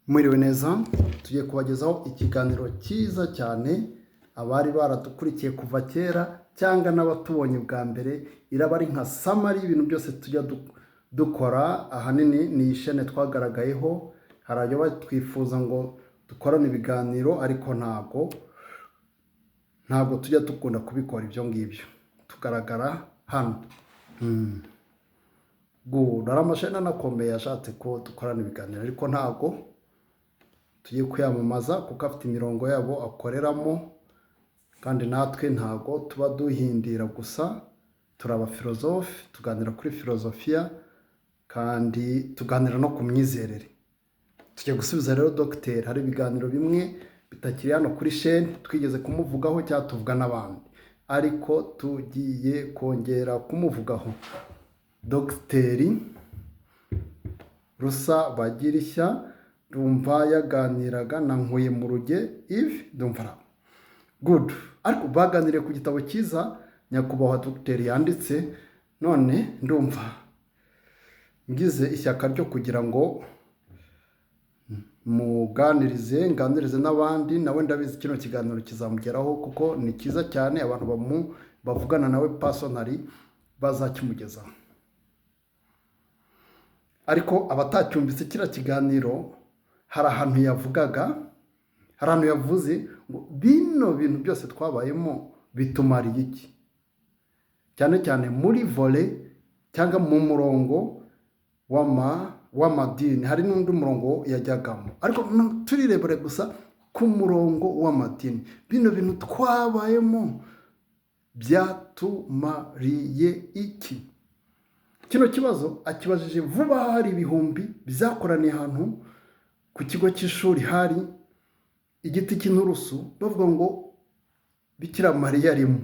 Mwiriwe neza, tugiye kubagezaho ikiganiro cyiza cyane abari baradukurikiye kuva kera cyangwa n'abatubonye bwa mbere. Iraba ari nka samari y'ibintu byose tujya dukora. Ahanini ni ishene twagaragayeho. Hari ayo batwifuza ngo dukorane ibiganiro, ariko ntabwo tujya dukunda kubikora ibyo ngibyo. Tugaragara hano. Hari amashene anakomeye yashatse ko dukorana ibiganiro, ariko ntabwo tugiye kwiyamamaza kuko afite imirongo yabo akoreramo, kandi natwe ntabwo tuba duhindira gusa. Turi abafilozofe, tuganira kuri filozofiya kandi tuganira no ku myizerere. Tugiye gusubiza rero dogiteri. Hari ibiganiro bimwe bitakiri hano kuri sheni twigeze kumuvugaho cyangwa tuvuga n'abandi, ariko tugiye kongera kumuvugaho. Dogiteri Rusa Bagirishya, ndumva yaganiraga na Nkuye mu ruge Yves, ndumva good. Ariko baganiriye ku gitabo cyiza nyakubahwa dogiteri yanditse. None ndumva ngize ishyaka ryo kugira ngo nganirize n'abandi. Nawe ndabizi kino kiganiro kizamugeraho kuko ni cyiza cyane. Abantu bavugana nawe personally bazakimugezaho. Ariko abatacyumvise kira kiganiro, hari ahantu yavuze ngo bino bintu byose twabayemo bitumariye iki, cyane cyane muri vole cyangwa mu murongo w'amadini. Hari n'undi murongo yajyagamo, ariko turirebere gusa ku murongo w'amadini. Bino bintu twabayemo byatumariye iki? Kino kibazo akibajije vuba. Hari ibihumbi byakoraniye ahantu ku kigo cy'ishuri, hari igiti cy'inturusu, bavuga ngo Bikira Mariya arimo.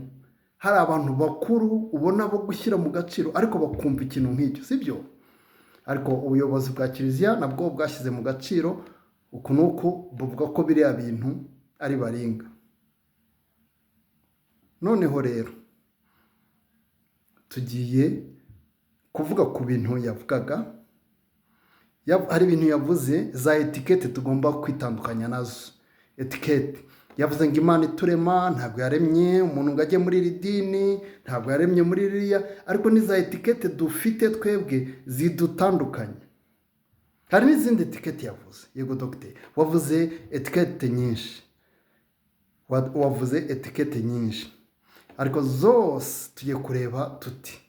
Hari abantu bakuru ubona bo gushyira mu gaciro, ariko bakumva ikintu nk'icyo, sibyo? Ariko ubuyobozi bwa kiliziya nabwo bwashyize mu gaciro uku nuko buvuga ko biriya bintu ari baringa. Noneho rero tugiye kuvuga ku bintu yavugaga. Hari ibintu yavuze za etikete tugomba kwitandukanya nazo. Etikete yavuze ngo Imana iturema ntabwo yaremye umuntu ngo ajye muri iri dini, ntabwo yaremye muri ririya, ariko ni za etikete dufite twebwe zidutandukanye. Hari n'izindi etikete yavuze. Yego dogiteri, wavuze etikete nyinshi, ariko zose tugiye kureba tuti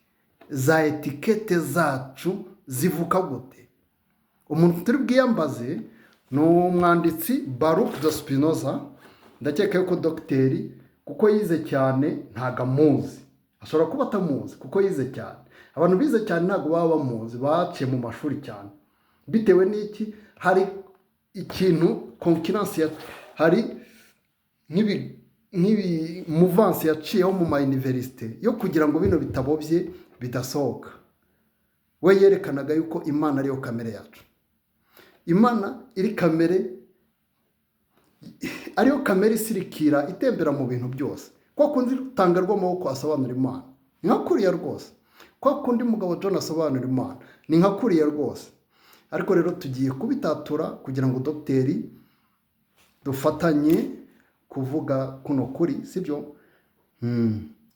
za etikete zacu zivuka gute. Umuntu turi bwiyambaze ni umwanditsi Baruch de Spinoza. Ndakeka yuko dogiteri kuko yize cyane ntago amuzi, ashobora kuba atamuzi kuko yize cyane. Abantu bize cyane ntago baba bamuzi, baciye mu mashuri cyane. Bitewe n'iki? Hari ikintu concurrence, hari nk'ibi muvansi yaciyeho mu ma universite yo kugira ngo bino bitabo bye bidasohoka. We yerekanaga yuko Imana ariyo kamere yacu. Imana iri kamere, ariyo kamere isirikira itembera mu bintu byose. Kwa kundi rutanga rw'amaboko asobanura Imana, ni nka kuriya rwose. Kwa kundi mugabo John asobanura Imana, ni nka kuriya rwose. Ariko rero tugiye kubitatura kugira ngo dogiteri dufatanye kuvuga kuno kuri, sibyo?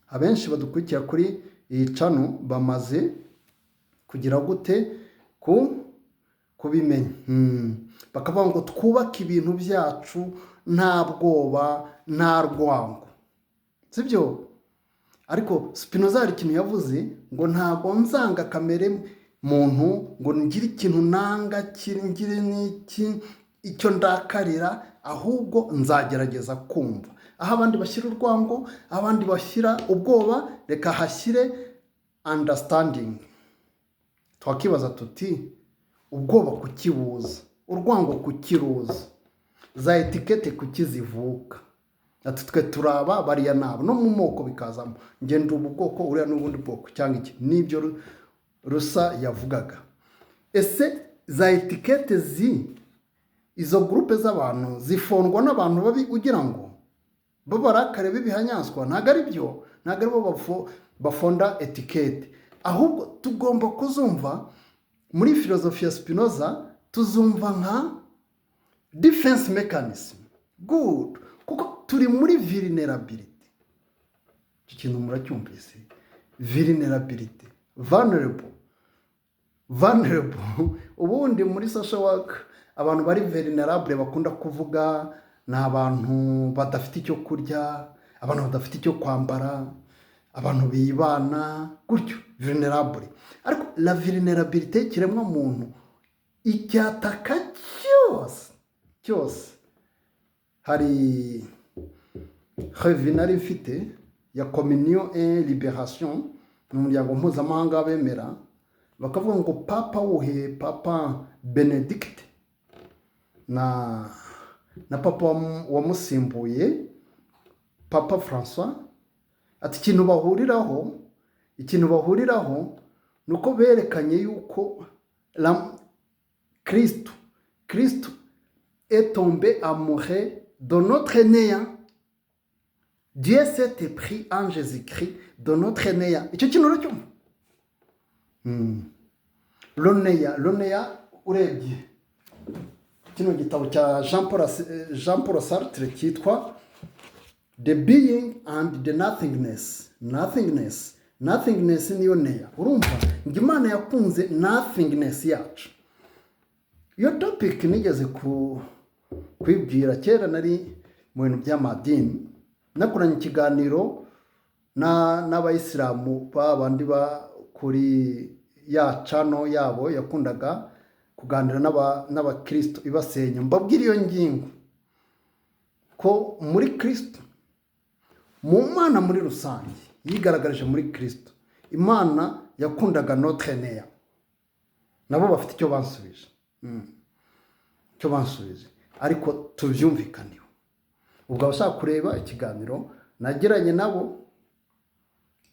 Abenshi badukurikira kuri iyi channel bamaze kugira gute kubimenya. Bakavuga ngo twubake ibintu byacu nta bwoba nta rwango, sibyo? Ariko Spinoza hari ikintu yavuze ngo ntabwo nzanga kamere muntu, ngo ngire ikintu nanga ngire n'iki icyo ndakarira, ahubwo nzagerageza kumva. Aho abandi bashyira urwango, abandi bashyira ubwoba, reka hashyire understanding. Twakibaza tuti ubwoba kukibuza, urwango kukiruza, za etikete kukizivuka. Ati twe turaba bariya nabo, no mu moko bikazamo ngenda ubu bwoko uriya n'ubundi bwoko cyangwa iki. Nibyo Rusa yavugaga. Ese za etikete izo groupe z'abantu zifondwa n'abantu babi ugira ngo babarakare b'ibihanyanswa? Ntago ari byo, ntago ari bo bafonda etikete. Ahubwo tugomba kuzumva muri filozofiya Spinoza, tuzumva nka defense mechanism. Good. Kuko turi muri vulnerability. Iki kintu muracyumvise. Vulnerability. Vulnerable. Ubundi muri social work abantu bari vulnerable bakunda kuvuga ni abantu badafite icyo kurya, abantu badafite icyo kwambara, abantu bibana gutyo, vulnerable. Ariko la vulnerabilité y'ikiremwa muntu icyataka cyose. Hari revue nari mfite ya Communion et Libération mu muryango mpuzamahanga w'abemera, bakavuga ngo Papa Benedict na papa wamusimbuye Papa François, ati ikintu bahuriraho nuko berekanye yuko Christ est tombé amoureux de notre néant. Dieu s'est épris en Jésus-Christ de notre néant. Icyo kintu rero cyumva. Lonéa urebye kino gitabo cya Jean Paul Sartre cyitwa The Being and the Nothingness. Nothingness niyo neya. Urumva ngo Imana yakunze nothingness yacu. Iyo topic nigeze kwibwira kera nari mu bintu by'amadini, nakoranye ikiganiro n'abayisilamu babandi ba kuri ya channel yabo yakundaga kuganira n'abakristo ibasenya. Mbabwira iyo ngingo ko muri Kristo, mu Mana muri rusange yigaragaje muri Kristo, Imana yakundaga notre néant. Nabo bafite icyo bansubije ariko tubyumvikaniye. Ubwo abashaka kureba ikiganiro nagiranye nabo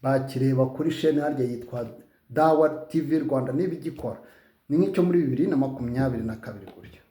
bakireba kuri chaîne harya yitwa Dawa TV Rwanda n'ibigikora. Ni nk'icyo muri 2022 gutyo.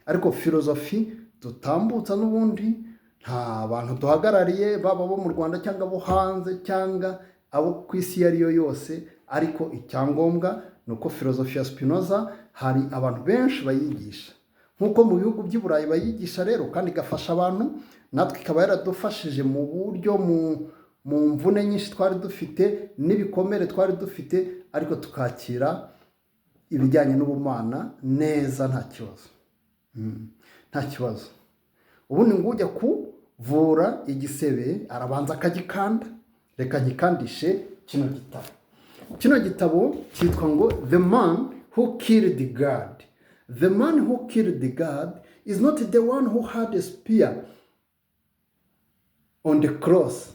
Ariko filozofi tutambutsa n'ubundi nta bantu duhagarariye baba bo mu Rwanda cyangwa bo hanze cyangwa abo ku isi yariyo yose, ariko icyangombwa nuko filozofi ya Spinoza hari abantu benshi bayigisha, nkuko mu bihugu by'i Burayi bayigisha rero, kandi gafasha abantu. Natwe ikaba yaradufashije mu buryo mu mvune nyinshi twari dufite n'ibikomere twari dufite, ariko tukakira ibijyanye n'ubumana neza nta kibazo. Ubundi ngo ujya kuvura igisebe arabanza akagikanda. Reka nkikandishe kino gitabo cyitwa ngo The Man Who Killed God. The man who killed God is not the one who had a spear on the cross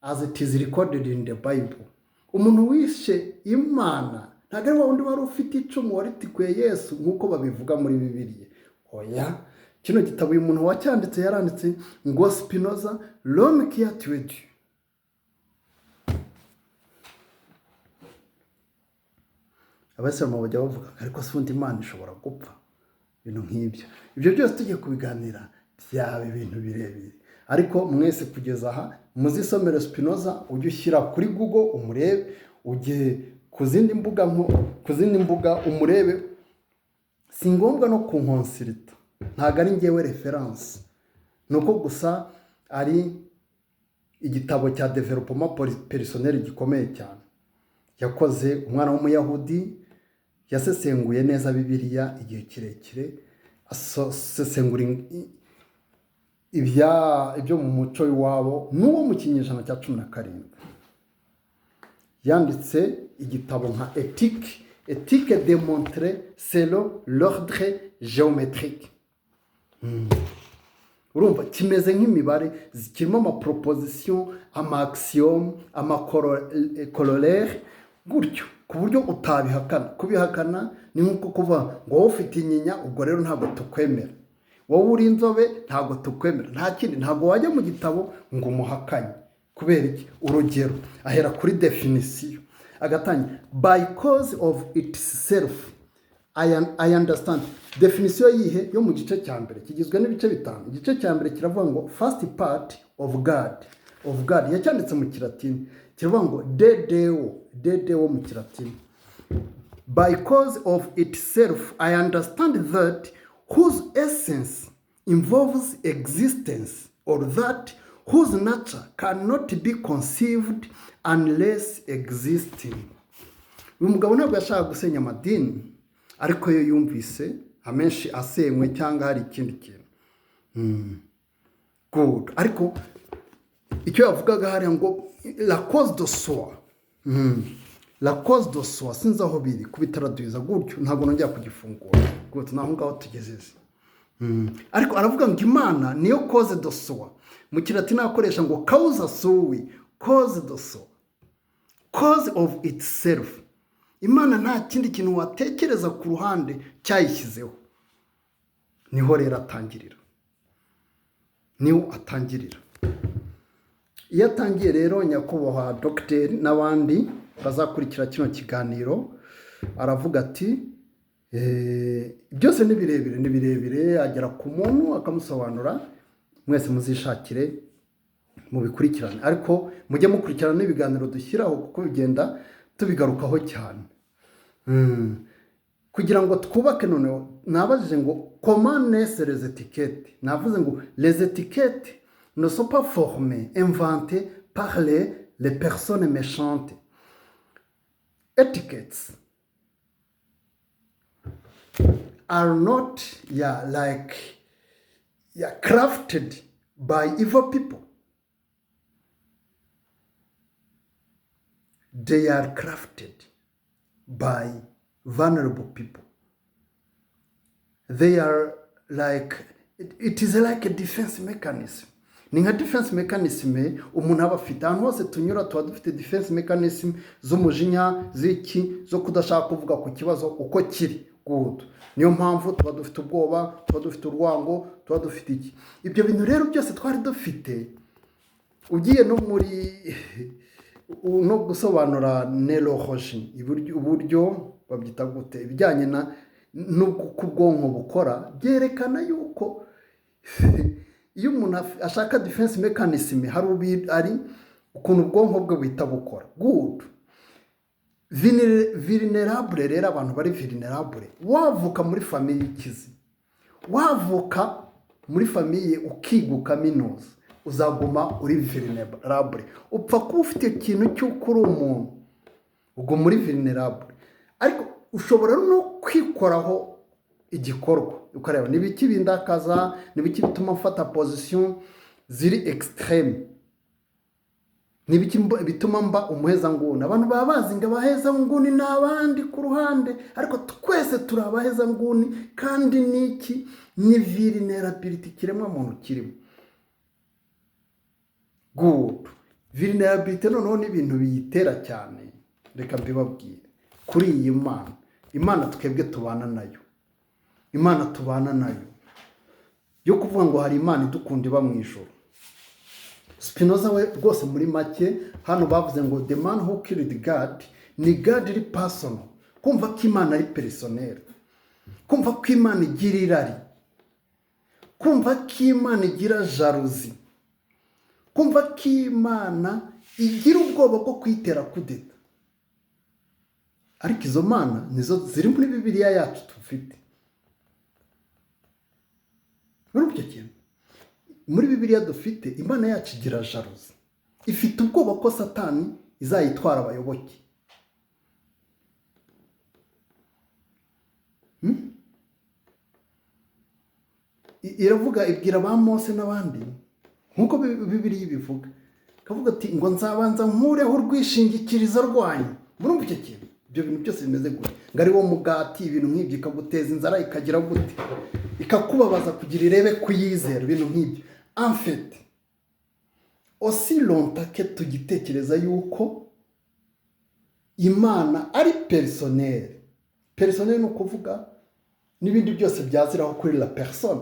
as it is recorded in the Bible. Umuntu wishe Imana ntabwo ari wundi wari ufite icumu waritikuye Yesu nk'uko babivuga muri Bibiliya. Oya, kino gitabo uyu muntu wacyanditse yaranditse ngo Spinoza, l'homme qui a tué Dieu. Abasema bajya bavuga ariko sundi Imana ishobora gupfa, ibintu nk'ibyo. Ibyo byose tugiye kubiganira byaba ibintu birebire, ariko mwese kugeza aha muzisomere Spinoza, ujye ushyira kuri Google umurebe, ujye ku zindi mbuga umurebe. Si ngombwa no kunkonsirita, ntabwo ari ngewe reference, nuko gusa ari igitabo cya development personnel gikomeye cyane yakoze umwana w'umuyahudi. Yasesenguye neza Bibiliya igihe kirekire, asesengura ibyo mu muco w'iwabo n'uwo mu kinyejana cya 17. Yanditse igitabo nka Éthique démontrée selon l'ordre géométrique. Urumva kimeze nk'imibare, zikirimo amaproposition, ama-axiome, ama-corollaire gutyo, ku buryo utabihakana. Kubihakana ni nk'uko kuvuga ngo wowe ufite inyinya, ubwo rero ntabwo tukwemera. Wowe uri inzobe ntabwo tukwemera. Nta kindi, ntabwo wajya mu gitabo ngo umuhakanye. Kubera iki? Urugero, ahera kuri definition agatangira by cause of itself. I understand. Definition yihe yo mu gice cya mbere kigizwe n'ibice bitanu. Igice cya mbere kiravuga ngo first part of God yacyanditse mu Kilatini, kiravuga ngo de Deo mu Kilatini. By cause of itself I understand that whose essence involves existence, or that whose nature cannot be conceived unless existing. Uyu mugabo ntabwo yashaka gusenya amadini, ariko yo yumvise amenshi asenywe cyangwa hari ikindi kintu. Good. Ariko icyo yavugaga hari ngo la cause de soi. La cause de soi sinzi aho biri kubitaraduza gutyo, ntabwo nongera kugifungura. Good, naho ngaho tugezeze. Ariko aravuga ngo Imana niyo cause de soi. Mu kilatini akoresha ngo causa sui, cause de soi, cause of itself. Imana nta kindi kintu watekereza ku ruhande cyayishyizeho. Niho rero atangirira. Niho atangirira. Iyo atangiye rero nyakubahwa Dr. n'abandi bazakurikira kino kiganiro aravuga ati byose ni birebire agera ku muntu akamusobanura. Mwese muzishakire mu bikurikirane, ariko mujye mukurikirana n'ibiganiro dushyiraho kuko bigenda tubigarukaho cyane. Kugira ngo twubake noneho nabajije ngo comment naissent les étiquettes. Navuze ngo les étiquettes ne sont pas formées, inventées par les personnes méchantes. Etiquettes are not crafted by evil people. They are crafted by vulnerable people. They are it is like a defense mechanism. Ni nka defense mechanism umuntu aba afite. Ahantu hose tunyura tuba dufite defense mechanism z'umujinya, z'iki, zo kudashaka kuvuga ku kibazo uko kiri. Good. Niyo mpamvu tuba dufite ubwoba, tuba dufite urwango, tuba dufite iki. Ibyo bintu rero byose twari dufite, ugiye no muri no gusobanura neurology, uburyo babyita gute, ibijyanye n'uko ubwonko bukora, byerekana yuko iyo umuntu ashaka defense mechanism ari ukuntu ubwonko bwe buhita bukora. Good. Vulnerable rero, abantu bari vulnerable, wavuka muri famille ikizi, wavuka muri famille ukiga kaminuza, uzaguma uri vulnerable. Upfa kuba ufite ikintu cy'uko uri umuntu, ubwo muri vulnerable. Ariko ushobora no kwikoraho igikorwa ukareba nibiki bindakaza, nibiki bituma mfata position ziri extreme, nibiki bituma mba umuheza nguni. Abantu baba bazi ngo abaheza nguni n'abandi ku ruhande, ariko twese turi abaheza nguni. Kandi niki ni vulnerability kiremwa muntu kirimo. Good. Vulnerability noneho ni ibintu biyitera cyane. Reka mbibabwire kuri iyi Imana twebwe tubana nayo. Imana tubana nayo yo kuvuga ngo hari Imana idukunda iba mu ijuru. Spinoza we rwose muri make hano bavuze ngo the man who killed God ni God iri personal. Kumva ko Imana ari personnel, kumva ko Imana igira irari, kumva ko Imana igira jalousie, kumva ko Imana igira ubwoba bwo kwitera kudeta. Ariko izo mana nizo ziri muri Bibiliya yacu tufite. Urumva cyane? Muri Bibiliya dufite Imana yacu igira jalousie, ifite ubwoba ko Satani izayitwara abayoboke. Iravuga ibwira ba Mose n'abandi nkuko Bibiliya ibivuga, kavuga ati ngo nzabanza nkureho urwishingikirizo rwanyu. Murumva icyo kintu? Ibyo bintu byose bimeze gute? Ngari wo mugati ibintu nk'ibyo ikaguteza inzara ikagira gute, ikakubabaza kugira irebe kuyizera ibintu nk'ibyo. En fait, aussi longtemps que tugitekereza yuko Imana ari personnel. Personnel no kuvuga n'ibindi byose byaziraho kuri la personne.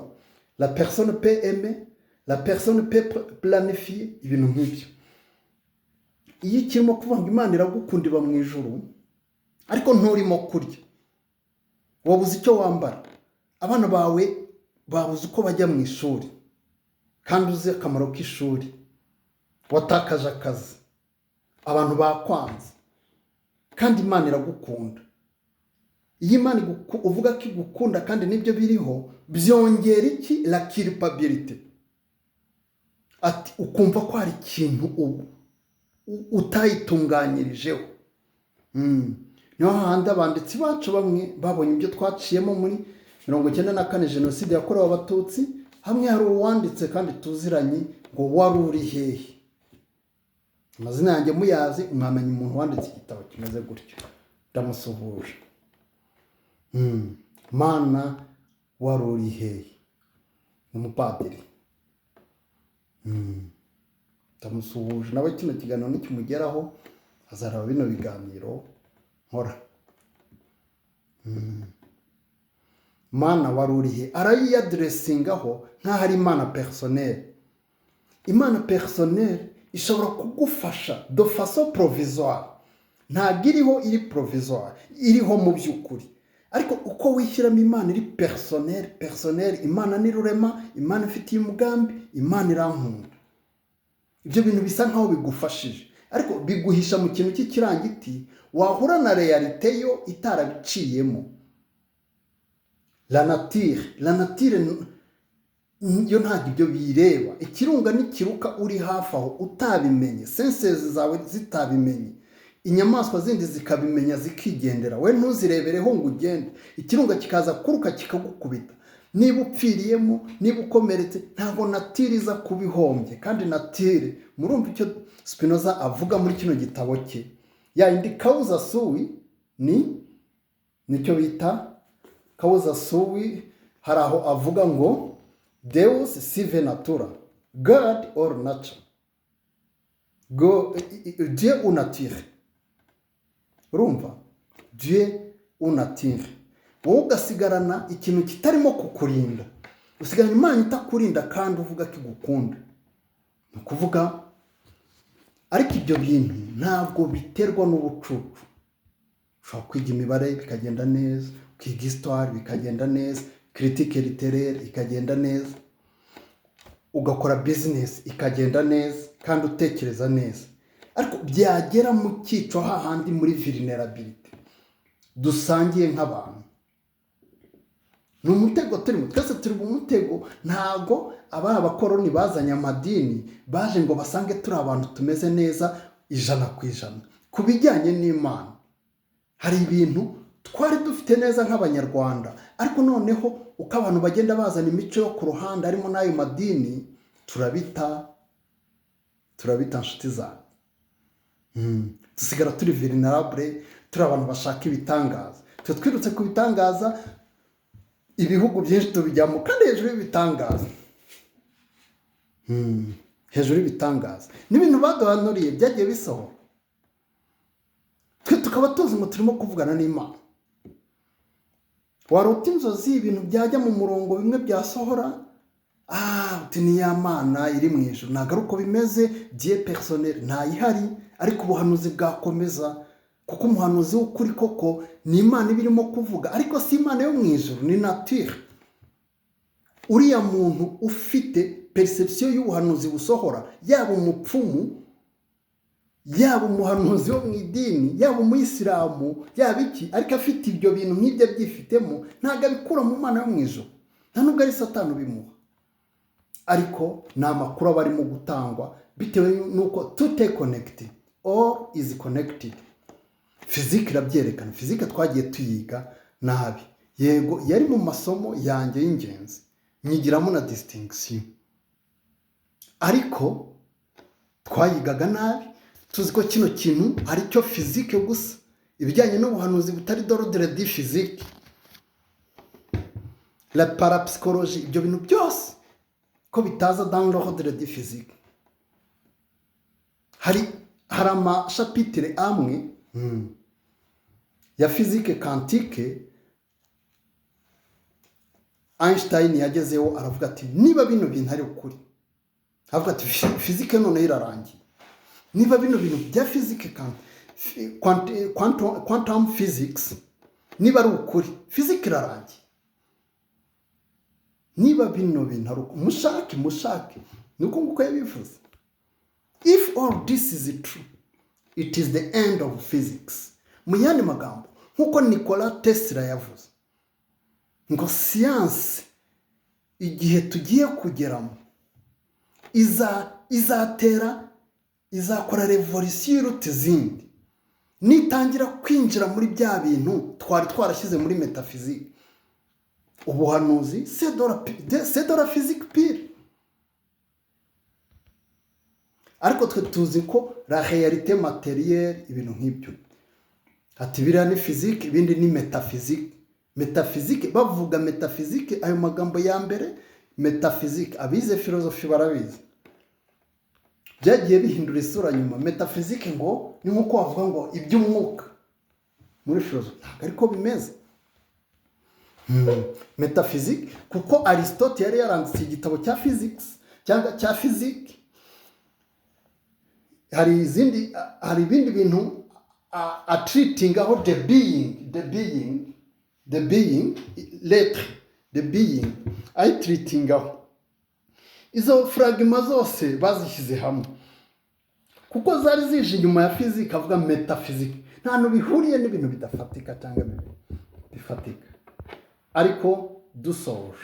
La personne peut aimer, la personne peut planifier ibintu nk'ibyo. Iyo kirimo kuvuga ngo Imana iragukunda iba mu ijuru, ariko nturimo kurya, wabuze icyo wambara, abana bawe babuze uko bajya mu ishuri, kandi uzi akamaro k'ishuri, watakaje akazi, abantu bakwanze, kandi Imana iragukunda. iyo Imana uvuga ko igukunda kandi nibyo biriho, byongera iki? La culpabilité. Ati ukumva ko hari ikintu utayitunganyirijeho. Niho handi abanditsi bacu bamwe babonye ibyo twaciyemo muri 1994 jenoside yakorewe abatutsi. Hamwe hari uwanditse kandi tuziranye ngo wari uri hehe. Amazina yanjye muyazi, mwamenya umuntu wanditse igitabo kimeze gutyo. Ndamusuhuje. Mana wari uri hehe. Umupadiri. Ndamusuhuje. Nawe kino kiganiro nikimugeraho azaraba bino biganiro nkora. Mana wari uri he. Arayiyadresingaho nk'aho ari Imana personnel. Imana personnel ishobora kugufasha de façon provisoire. Ntabwo iriho iri provisoire, iriho mu by'ukuri. Ariko uko wishyiramo Imana iri personnel, Imana ni rurema, Imana ifitiye umugambi, Imana irankunda. Ibyo bintu bisa nkaho bigufashije, ariko biguhisha mu kintu cy'ikirangiti, wahura na realite yo itarabiciyemo. La nature yo ntabwo ibyo bireba. Ikirunga nikiruka uri hafi aho utabimenye, senses zawe zitabimenye, inyamaswa zindi zikabimenya zikigendera, we ntuzirebereho ngo ugende. Ikirunga kikaza kuruka kikagukubita. Niba upfiriyemo, niba ukomeretse, ntabwo nature iza kubihombye. Kandi nature, murumva icyo Spinoza avuga muri kino gitabo cye, ya indi causa sui nicyo bita causa sui. Hari aho avuga ngo Deus sive natura, God or nature, Dieu ou nature. Urumva? Dieu ou nature. Wowe ugasigarana ikintu kitarimo kukurinda, usigarana Imana itakurinda kandi uvuga ko igukunda. Ni ukuvuga, ariko ibyo bintu ntabwo biterwa n'ubucucu. Ushobora kwiga imibare bikagenda neza, kwiga histoire bikagenda neza, critique littéraire ikagenda neza, ugakora business ikagenda neza kandi utekereza neza. Ariko byagera mu cyico hahandi muri vulnerability dusangiye nk'abantu, ni umutego turimo. Twese turi mu mutego. Ntago abakoroni bazanye amadini baje ngo basange turi abantu tumeze neza 100%. Ku bijyanye n'Imana hari ibintu twari dufite neza nk'abanyarwanda, ariko noneho uko abantu bagenda bazana imico yo ku ruhande harimo n'ayo madini, turabita inshuti zawe. Dusigara turi vulnerable, turi abantu bashaka ibitangaza. Twirutse ku bitangaza, ibihugu byinshi tubijyamo kandi hejuru y'ibitangaza. Hejuru y'ibitangaza n'ibintu baduhanuriye byagiye bisohora. Twe tukaba tuzi ngo turimo kuvugana n'Imana. Warota inzozi ibintu byajya mu murongo bimwe byasohora, uti ni ya Mana iri mu ijuru. Ntabwo ari uko bimeze. Dieu personnel ntayihari, ariko ubuhanuzi bwakomeza, kuko umuhanuzi w'ukuri koko ni Imana ibirimo kuvuga, ariko si Imana yo mu ijuru, ni nature. Uriya muntu ufite perception y'ubuhanuzi busohora, yaba umupfumu, yaba umuhanuzi wo mu idini, yaba umuyisilamu, yaba iki, ariko afite ibyo bintu nk'ibyo byifitemo, ntabwo abikura mu Mana yo mu ijuru. Nta nubwo ari Satani ubimuha, ariko ni amakuru aba arimo gutangwa bitewe n'uko tout est connected, all is connected. Physique irabyerekana. Physique twagiye tuyiga nabi, yego yari mu masomo yanjye y'ingenzi, nyigiramo na distinction, ariko twayigaga nabi. Tuzi ko kino kintu ari cyo physique gusa, ibijyanye n'ubuhanuzi butari d'ordre de physique, la parapsychologie, ibyo bintu byose ko bitaza dans l'ordre de physique. Hari amashapitre amwe ya physique quantique Einstein yagezeho, aravuga ati niba bino bintu ari ukuri, avuga ati physique none irarangiye. Niba bino bintu bya physique quantum physics niba ari ukuri, physique irarangiye. Niba bino bintu ari ukuri, mushake nuko nguko yabivuze. If all this is true, it is the end of physics. Mu yandi magambo, nk'uko Nikola Tesla yavuze ngo siyansi igihe tugiye kugeramo izakora revolisiyo iruta izindi, nitangira kwinjira muri bya bintu twari twarashyize muri metafizike. Ubuhanuzi c'est de la physique pure. Ariko twe tuzi ko la réalité matérielle ibintu nk'ibyo, ati biriya ni physique, ibindi ni metaphysique. Metaphysique, bavuga metaphysique, ayo magambo ya mbere metaphysique, abize filozofi barabizi, byagiye bihindura isura nyuma. Metaphysique ngo ni nk'uko bavuga ngo iby'umwuka muri filozofi, ntabwo ariko bimeze. Metaphysique kuko Aristote yari yaranditse igitabo cya physics cyangwa cya physique. Hari ibindi bintu treating aho the being l'être, the being I treating aho izo fragma zose bazishyize hamwe kuko zari zije inyuma ya physique, avuga metaphysique nta no bihuriye n'ibintu bidafatika cyangwa bifatika. Ariko dusoje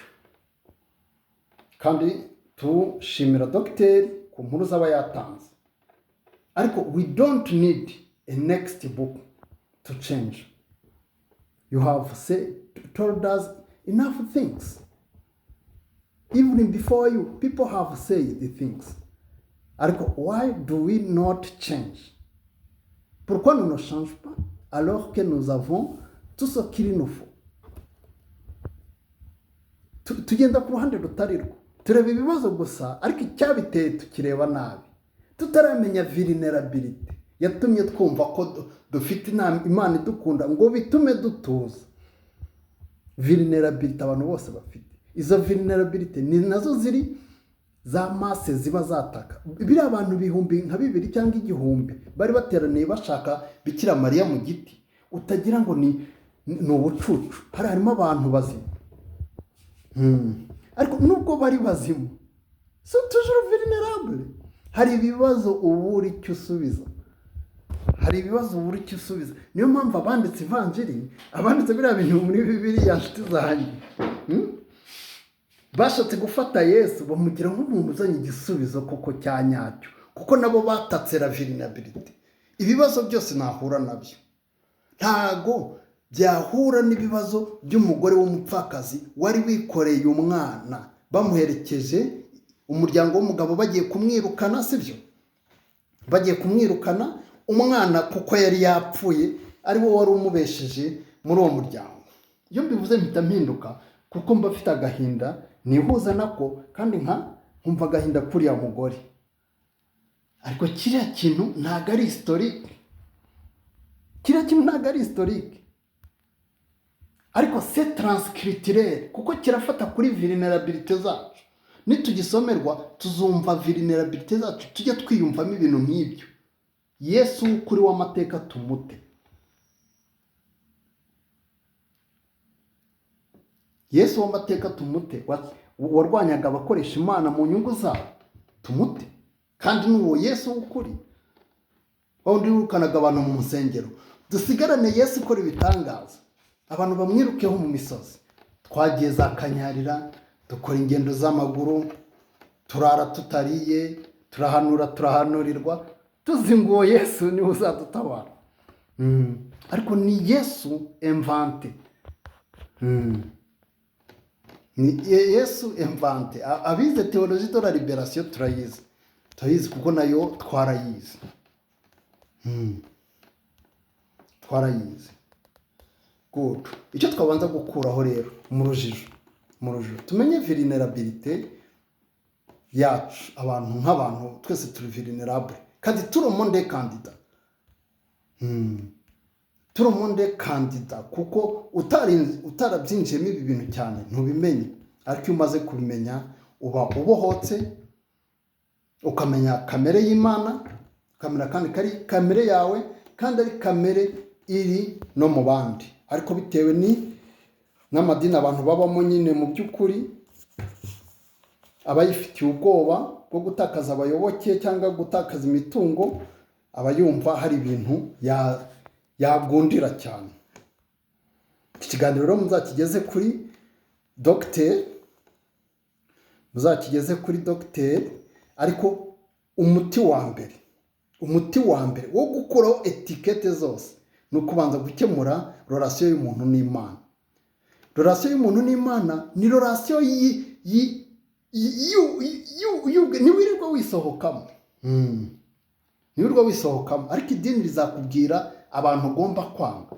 kandi tushimira dogiteri ku nkuru z'aba yatanze, ariko we don't need a next book to change. You have told us enough things. Even before you, people have said the things. Ariko why do we not change? Pourquoi nous ne changeons pas alors que nous avons tout ce qu'il nous faut? Tugenda ku ruhande rutari rwo, tureba ibibazo gusa, ariko icyabiteye tukireba nabi, tutaramenya vulnerability yatumye twumva ko dufite Imana idukunda ngo bitume dutuza. Vulnerability abantu bose bafite, izo vulnerability ni nazo ziri za masse ziba zataka. Biri abantu bihumbi nka 2 cyangwa 1000 bari bateraniye bashaka Bikira Mariya mu giti, utagira ngo ni ubucucu. Harimo abantu bazima, ariko nubwo bari bazimu, so toujours vulnerable. Hari ibibazo ubura icyo usubiza, niyo mpamvu abanditse ivanjiri, abanditse biriya bintu muri Bibiliya nshuti zanjye bashatse gufata Yesu bamugira nk'umuntu uzanye igisubizo koko cya nyacyo, kuko nabo batatse la vulnerability. Ibibazo byose nahura nabyo ntago byahura n'ibibazo by'umugore w'umupfakazi wari wikoreye umwana bamuherekeje, umuryango w'umugabo bagiye kumwirukana, sibyo? Bagiye kumwirukana umwana kuko yari yapfuye, ari wo wari umubesheje muri uwo muryango. Iyo mbivuze mpita mpinduka kuko mba mfite agahinda nihuza nako, kandi nkumva agahinda kuri ya mugore. Ariko kiriya kintu ntago ari historique, ariko c'est transcripturel kuko kirafata kuri vulnerabilité zacu. Nitugisomerwa tuzumva vulnerabilité zacu, tujye twiyumvamo ibintu nk'ibyo. Yesu kuri w'amateka tumute. Yesu w'amateka tumute, warwanyaga abakoresha Imana mu nyungu zabo, tumute. Kandi n'uwo Yesu ukuri wawundi wirukanaga abantu mu nsengero, dusigarane Yesu ukora ibitangaza, abantu bamwirukeho mu misozi. Twagiye za Kanyarira, dukora ingendo z'amaguru, turara tutariye, turahanurirwa, tuzi ngo Yesu niwe uzadutabara. Ariko ni Yesu inventé, ni Yesu inventé. Abize théologie de la libération turayizi kuko nayo twarayizi. Good. Icyo twabanza gukuraho rero mu rujijo, tumenye vulnerabilité yacu. Abantu nk'abantu twese turi vulnerable, kandi turi monde candidat. Turi monde candidat kuko utarabyinjiyemo ibi bintu cyane ntubimenye, ariko iyo umaze kubimenya uba ubohotse, ukamenya kamere y'Imana, ukamenya kandi kari kamere yawe, kandi ari kamere iri no mu bandi. Ariko bitewe n'amadini abantu babamo nyine, mu by'ukuri abayifitiye ubwoba bwo gutakaza abayoboke cyangwa gutakaza imitungo, aba yumva hari ibintu yagundira cyane. iki kiganiro rero muzakigeze kuri dogiteri, ariko umuti wa mbere wo gukuraho etikete zose ni ukubanza gukemura relasiyo y'umuntu n'Imana. Relasiyo y'umuntu n'Imana ni relasiyo ntiwirirwa wisohokamo, ariko idini rizakubwira abantu ugomba kwanga,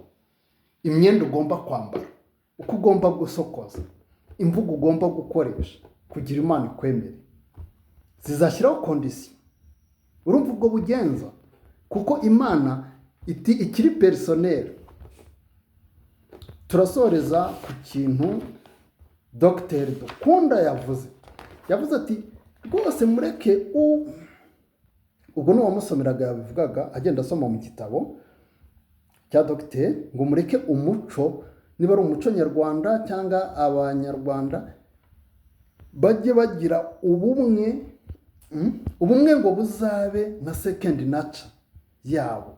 imyenda ugomba kwambara, uko ugomba gusokoza, imvugo ugomba gukoresha kugira Imana ikwemere. Zizashyiraho kondisiyo. Urumva ubwo bugenza, kuko Imana ikiri personnel. Turasoreza ku kintu Dr. Dukunda yavuze ati rwose mureke ubwo n'uwamusomeraga yabivugaga agenda asoma mu gitabo cya Dr. ngo mureke umuco, niba ari umuco nyarwanda cyangwa abanyarwanda, bajye bagira ubumwe ngo buzabe na second nature yabo.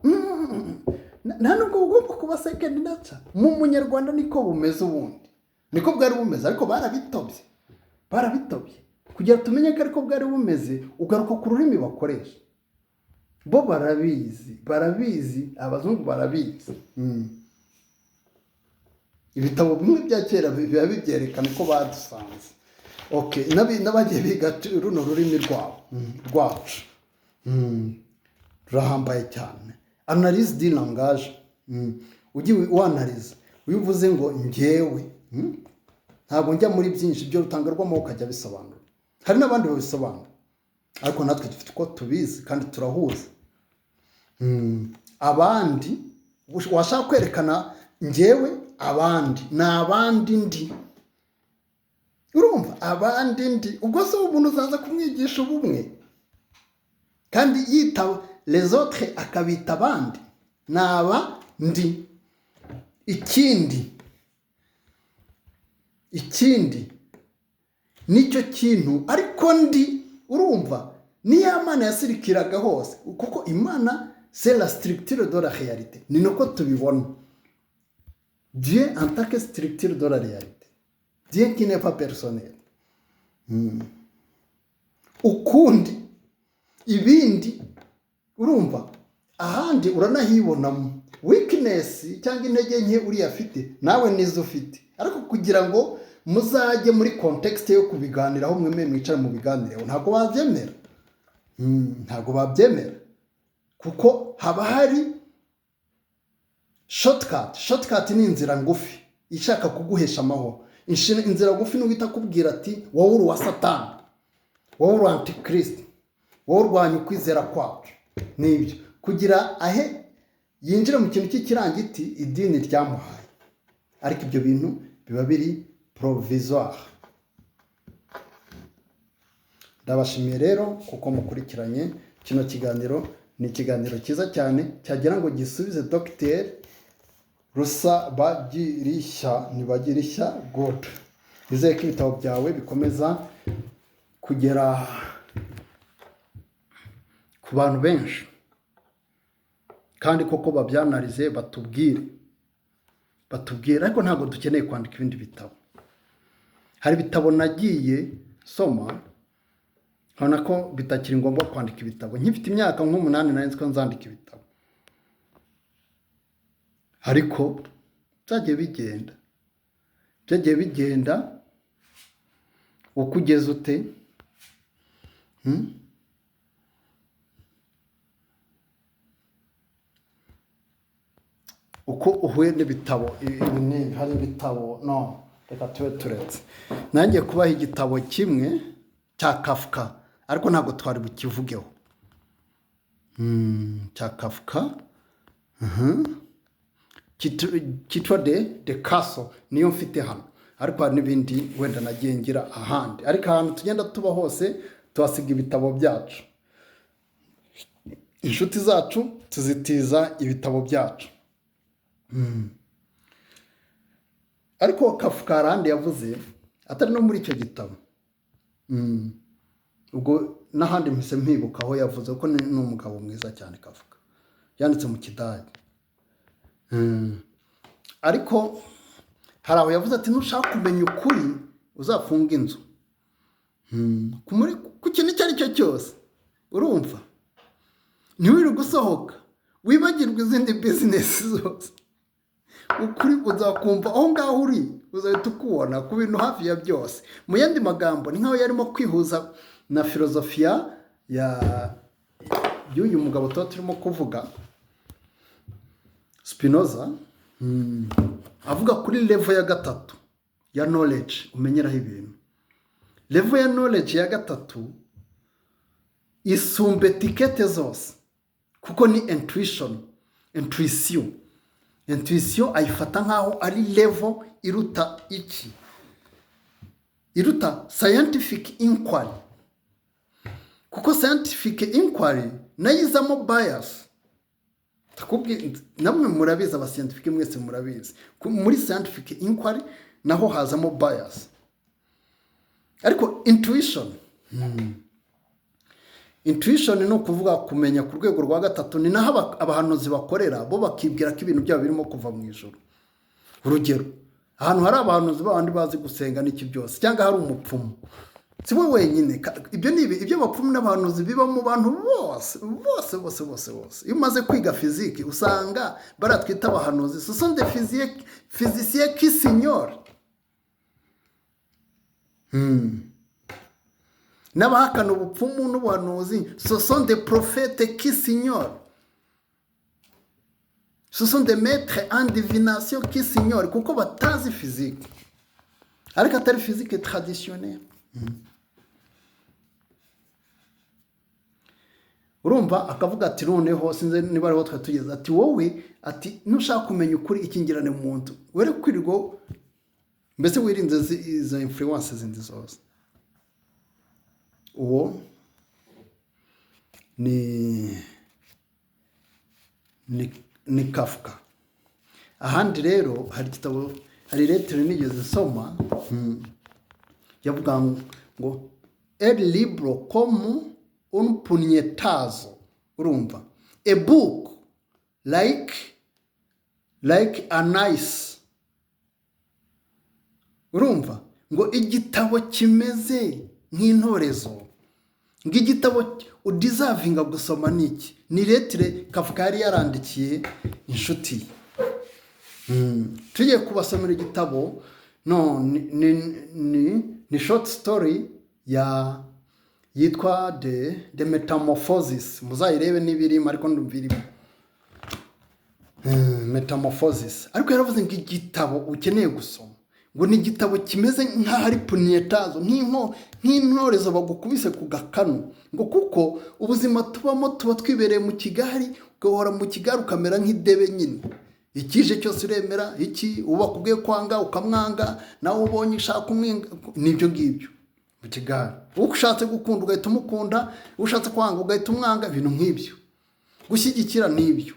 Nta nubwo ugomba kuba second nature mu munyarwanda, niko bumeze, ubundi niko bwari bumeze, ariko barabitobye kugira tumenye ko ariko bwari bumeze. Ugaruka ku rurimi bakoresha, bo barabizi, abazungu barabizi. Ibitabo bimwe bya kera biba bibyerekana ko badusanze. Okay, n'abagiye biga runo rurimi rwacu rurahambaye cyane. Analyse du langage. Ugiye wanalize, uvuze ngo njyewe, ntabwo njya muri byinshi byo rutanga rw'amaboko ajya bisobanura. Hari n'abandi babisobanura, ariko natwe dufite uko tubizi kandi turahuza. Abandi washaka kwerekana njyewe, abandi n'abandi ndi. Urumva abandi ndi, ubwo se umuntu uzaza kumwigisha ubumwe kandi yita les autres akabita abandi, naba ndi. Ikindi nicyo kintu, ariko ndi. Urumva ni ya Mana yasirikiraga hose, kuko Imana c'est la structure de la réalité. Ni nuko tubibona Dieu en tant que structure de la réalité, Dieu qui n'est pas personnel. Ukundi ibindi, urumva ahandi uranahibonamo weakness cyangwa intege nke uri afite, nawe nizo ufite, ariko kugira ngo muzajye muri context yo kubiganiraho, mwe mwicara mu biganireho, ntabwo babyemera, kuko haba hari shortcut ni inzira ngufi ishaka kuguhesha amahoro. Inzira ngufi n'uwita kubwira ati wowe uri wa Satani, wowe uri antikristo, wowe urwanya ukwizera kwacu. Nibyo kugira ahe yinjira mu kintu cy'ikirangiti idini ryamuhaye, ariko ibyo bintu biba biri provisoire. Ndabashimiye rero kuko mukurikiranye kino kiganiro. Ni ikiganiro cyiza cyane cyagira ngo gisubize Dr. Rusabagirishya God. Nizeye ko ibitabo byawe bikomeza kugera ku bantu benshi, kandi koko babyanarize batubwire, ariko ntabwo dukeneye kwandika ibindi bitabo. Hari ibitabo nagiye soma nkabona ko bitakiri ngombwa kwandika ibitabo. Nkifite imyaka nk'8 nari nzi ko nzandika ibitabo, ariko byagiye bigenda uko ugeze ute. Uko uhuye n'ibitabo. Hari ibitabo reka tube turetse. Nanjye kubaha igitabo kimwe cya Kafka, ariko ntabwo twari bukivugeho. Cya Kafka cyitwa The Castle, niyo mfite hano, ariko hari n'ibindi wenda nagiye ngira ahandi. Ariko ahantu tugenda tuba hose tuhasiga ibitabo byacu. Inshuti zacu tuzitiza ibitabo byacu. Ariko Kafka arandi yavuze atari no muri icyo gitabo. Ubwo n'ahandi mpise mpibuka aho yavuze ko ni umugabo mwiza cyane Kafka, yanditse mu Kidage. Ariko hari aho yavuze ati nushaka kumenya ukuri uzafunga inzu ku kintu icyo ari cyo cyose. Urumva, ntiwiri gusohoka wibagirwa izindi bizinesi zose, ukuri uzakumva aho ngaho uri, uzahita ukubona ku bintu hafi ya byose. Mu yandi magambo ni nk'aho yarimo kwihuza na filozofiya y'uyu mugabo tuba turimo kuvuga Spinoza, avuga kuri level ya gatatu ya knowledge umenyeraho ibintu. Level ya knowledge ya gatatu isumba etikete zose, kuko ni intuition ayifata nk'aho ari level iruta iki, iruta scientific inquiry, kuko scientific inquiry nayo izamo bias. Namwe murabizi, aba scientific mwese murabizi, muri scientific inquiry naho hazamo bias. Ariko intuition ni ukuvuga kumenya ku rwego rwa gatatu, ni naho abahanuzi bakorera, bo bakibwira ko ibintu byabo birimo kuva mu ijuru. Urugero, ahantu hari abahanuzi bandi bazi gusenga n'iki byose, cyangwa hari umupfumu, si we wenyine. Ibyo bapfumu n'abahanuzi biba mu bantu bose. Iyo umaze kwiga fiziki usanga baratwita abahanuzi, ce sont des physiciens qui s'ignorent. N'abahakana ubupfumu n'ubuhanuzi, ce sont des prophètes qui s'ignorent. Ce sont des maîtres en divination qui s'ignorent, kuko batazi fiziki, ariko atari fiziki traditionnelle. Urumva, akavuga ati noneho sinze niba ariho twa tugeze, ati wowe, ati nushaka kumenya ukuri ikingirane mu nzu, were kwirirwa mbese wirinze izo influence zindi zose. Uwo ni Kafka. Ahandi rero hari igitabo, hari letter nigeze soma, yavuga ngo el libro como un puñetazo. Urumva, a book like a nice. Urumva, ngo igitabo kimeze nk'intorezo, ngo igitabo udeservinga gusoma niki. Ni lettre Kafka yari yarandikiye inshuti. Tugiye kubasomera igitabo, ni short story yitwa The Metamorphosis. Muzayirebe n'ibirimo, ariko ndumvirimo Metamorphosis. Ariko yaravuze ngo igitabo ukeneye gusoma, ngo ni igitabo kimeze nk'aho ari punyetazo, nk'intorezo bagukubise ku gakanu, ngo kuko ubuzima tubamo tuba twibereye mu kigari, ugahora mu kigari ukamera nk'idebe nyine. Ikije cyose uremera, iki uba kubwiye kwanga ukamwanga, nawe ubonye ushaka umwinga, nibyo ngibyo mu kigari. Ushatse gukunda ugahita umukunda, ushatse kwanga ugahita umwanga, ibintu nk'ibyo. Gushyigikira nibyo.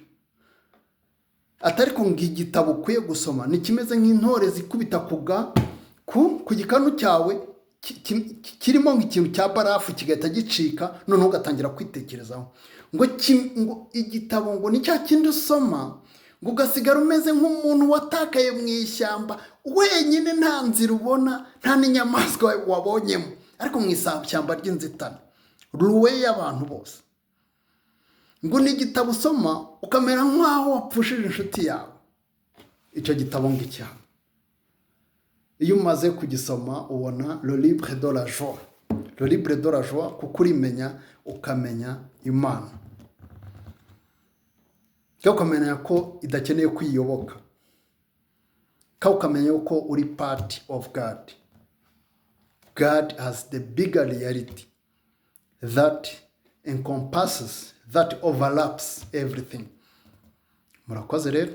Atari ko ngigitabo ukwiye gusoma ni kimeze nk'intore zikubita ku gikanu cyawe, kirimo nk'ikintu cya barafu kigahita gicika, none ugatangira kwitekerezaho. Ngo igitabo ngo ni cya kindi usoma, ngo ugasigara umeze nk'umuntu watakaye mu ishyamba wenyine, nta nzira ubona, nta n'inyamaswa wabonyemo, ariko mu ishyamba ry'inzitane ruwe y'abantu bose. Ngo ni igitabo usoma ukamera nk'aho wapfushije inshuti yawe. Icyo gitabo ngicyaha, iyo umaze kugisoma ubona le livre de la joie, le livre de la joie, kuko urimenya ukamenya Imana, ukamenya ko idakeneye kwiyoboka, ukamenya ko uri part of God. God has the bigger reality that encompasses, that overlaps everything. Murakoze rero.